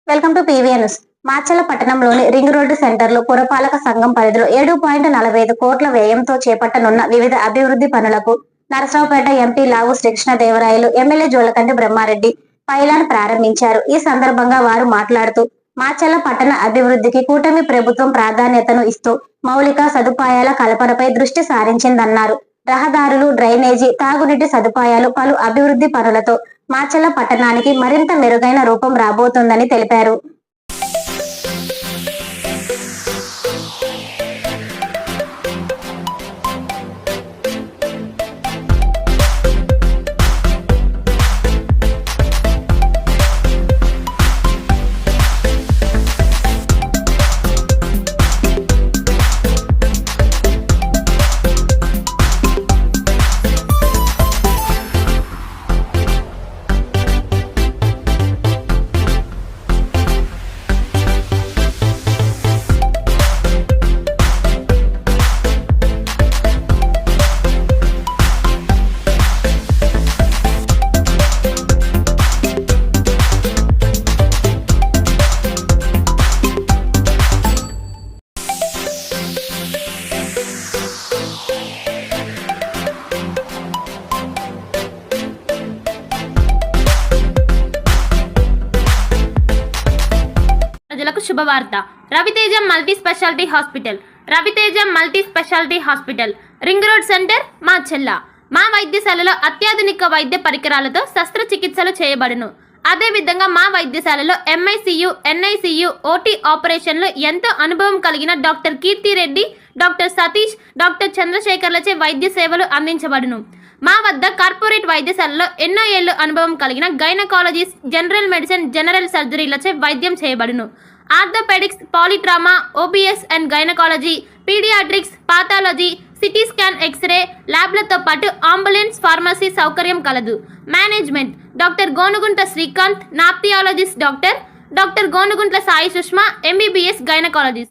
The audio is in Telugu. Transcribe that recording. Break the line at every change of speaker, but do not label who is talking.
Welcome to PVN news. Macherla పట్టణంలోని రింగ్ రోడ్డు సెంటర్లో పురపాలక సంఘం పరిధిలో 7.45 కోట్ల వ్యయంతో చేపట్టనున్న వివిధ అభివృద్ధి పనులకు నరసరావుపేట ఎంపీ లావు శ్రీకృష్ణదేవరాయలు, ఎమ్మెల్యే జోలకంటి బ్రహ్మారెడ్డి పైలాన్ ప్రారంభించారు. ఈ సందర్భంగా వారు మాట్లాడుతూ మాచర్ల పట్టణ అభివృద్ధికి కూటమి ప్రభుత్వం ప్రాధాన్యతను ఇస్తూ మౌలిక సదుపాయాల కల్పనపై దృష్టి సారించిందన్నారు. రహదారులు, డ్రైనేజీ, తాగునీటి సదుపాయాలు, పలు అభివృద్ధి పనులతో మాచర్ల పట్టణానికి మరింత మెరుగైన రూపం రాబోతోందని తెలిపారు.
ప్రజలకు శుభవార్త. Ravi Teja multi speciality hospital. Ravi Teja multi speciality hospital, ring road centre, Macherla. మా వైద్యశాలలో అత్యాధునిక వైద్య పరికరాలతో శస్త్రచికిత్సలు చేయబడును. అదేవిధంగా మా వైద్యశాలలో ఎంఐసియు, ఎన్ఐసియు, ఓటీ ఆపరేషన్లు ఎంతో అనుభవం కలిగిన doctor Keerthi Reddy, doctor Satish, doctor చంద్రశేఖర్లచే వైద్య సేవలు అందించబడును. మా వద్ద కార్పొరేట్ వైద్యశాలలో ఎన్నో ఏళ్లు అనుభవం కలిగిన గైనకాలజిస్ట్, జనరల్ మెడిసిన్, జనరల్ సర్జరీలచే వైద్యం చేయబడును. Orthopaedics, polytrauma, OBS and gynaecology, paediatrics, pathology, CT scan, X ray ల్యాబ్లతో పాటు అంబులెన్స్, ఫార్మసీ సౌకర్యం కలదు. Management doctor Gonuguntla Srikanth, ophthalmologist doctor Gonuguntla Sai Sushma, MBBS gynaecologist.